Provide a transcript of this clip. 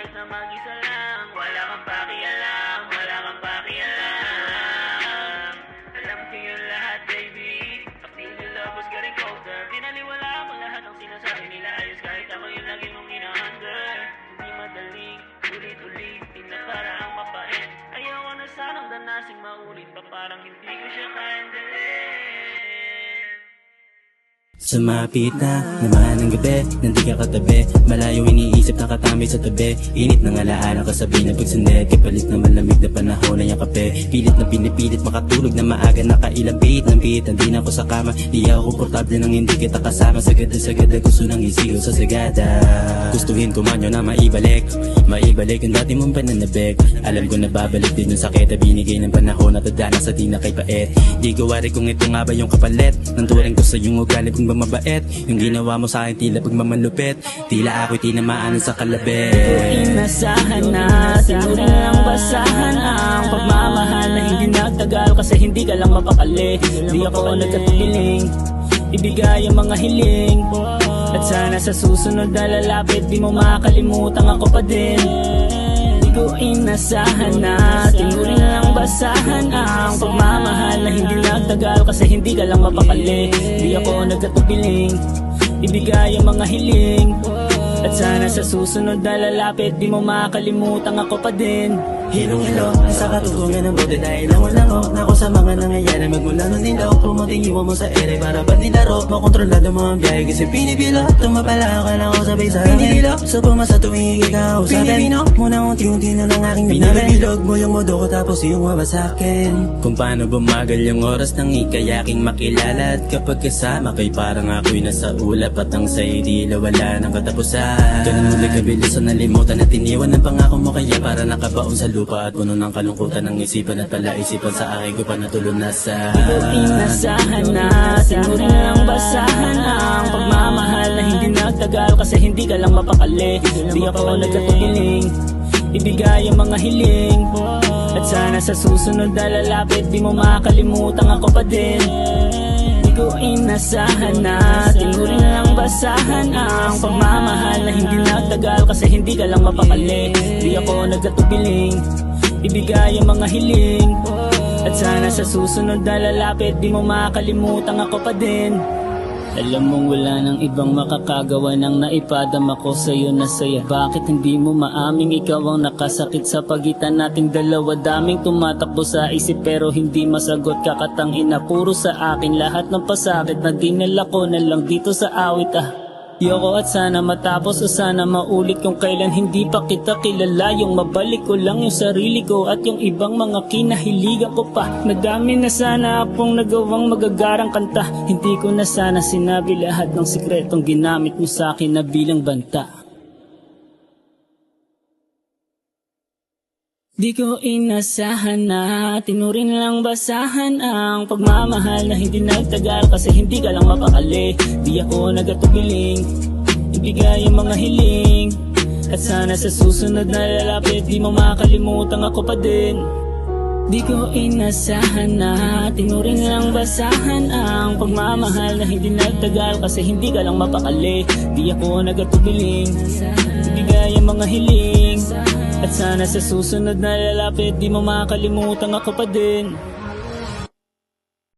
kahit na mag-isa lang. Wala kang pakialam, wala kang pakialam. Alam ko yung lahat, baby. Acting the lovers getting colder. Pinaniwala ko lahat ng sinasabi nila. Ayos kahit ako yung lagi mong hinahandle. Hindi madaling, ulit-ulit, di na parang mapait. Ayoko na sanang danasing maulit pa, parang hindi ko siya kahandalin. Sumapit na naman ang gabi, nandi ka katabi. Malayo iniisip na katambay sa tabi. Init ng alaala kasabi na pagsundet. Kapalit na malamig na panahon na yung kape. Pilit na pinipilit makatulog na maaga. Nakailang ng beat, hindi na ako sa kama. Di ako komportable nang hindi kita kasama. Sagad gusto nang isigaw sa sagada. Gustuhin ko man yun na maibalik ang dati mong pananabik. Alam ko na babalik din yung sakit na binigay ng panahon at tadana sa di na kay pait. Di ko wari kung ito nga ba yung kapalit ng turing ko sa yung ugali kung ba mabait. Yung ginawa mo sa akin tila pagmamalupit. Tila ako'y tinamaan sa kalabit. Inasahan na, tinuring lang basahan ang pagmamahal na hindi nagtagal kasi hindi ka lang mapakali. Di ako nagkatubiling, ibigay ang mga hiling. At sana sa susunod na lalapit di mo makalimutan ako pa din. Di ko inasahan na, tinuring lang basahan ang pagmamahal na hindi nagtagal kasi hindi ka lang mapakali. Di ako nagkatubiling, ibigay ang mga hiling. At sana sa susunod na lalapit di mo makalimutan ako pa din. Hilong-hilo sa katutungan ng bote dahil lango-lango na ako sa mga nangyayari. Magmula nun nilaw, pumunting iwan mo sa ere. Para ba't nilaro, makontrolado mo ang biyahe. Kasi pinipilo, tumapala ka lang ako sabay sa pinipilo, so pumasa tuwing ikaw sa pinipino muna unti-unti na lang aking binabilog mo yung modo ko tapos yung wawasakin. Kung paano bumagal yung oras nang ikayaking makilala. At kapag kasama kay parang ako'y nasa ulap. At ang sa'yo di wala ng katapusan. Ganun muli kabilis sa nalimutan at iniwan ng pangako mo. Kaya para nakabaon sa lupa at puno ng kalungkutan ng isipan at palaisipan sa akin ko pa natulunasan. Inasahan na, tinuring lang basahan ang pagmamahal na hindi nagtagal kasi hindi ka lang mapakali. Di ako nagkatubiling, ibigay ang mga hiling. At sana sa susunod na lalapit di mo makalimutan ako pa din. Di ko inasahan na, tinuring lang basahan ang pagmamahal na hindi nagtagal kasi hindi ka lang mapakali. Di ako nagkatubiling, ibigay ang mga hiling. At sana sa susunod na lalapit di mo makalimutan ako pa din. Alam mong wala nang ibang makakagawa ng naipadama ko sa'yo na saya. Bakit hindi mo maaming ikaw ang nakasakit sa pagitan nating dalawa? Daming tumatakbo sa isip pero hindi masagot. Kakatangina puro sa akin lahat ng pasakit na dinala ko na lang dito sa awit. Yoko at sana matapos o sana maulit kung kailan hindi pa kita kilala. Yung mabalik ko lang yung sarili ko at yung ibang mga kinahiligan ko pa. Madami na sana akong nagawang magagarang kanta. Hindi ko na sana sinabi lahat ng sikretong ginamit mo sa akin na bilang banta. Di ko inasahan na, tinuring lang basahan ang pagmamahal na hindi nagtagal kasi hindi ka lang mapakali. Di ako nagatubiling, ibigay ang mga hiling. At sana sa susunod na lalapit di mo makalimutan ako pa din. Di ko inasahan na, tinuring lang basahan ang pagmamahal na hindi nagtagal kasi hindi ka lang mapakali. Di ako nagatubiling, ibigay ang mga hiling. At sana sa susunod na lalapit di mo makalimutan ako pa din.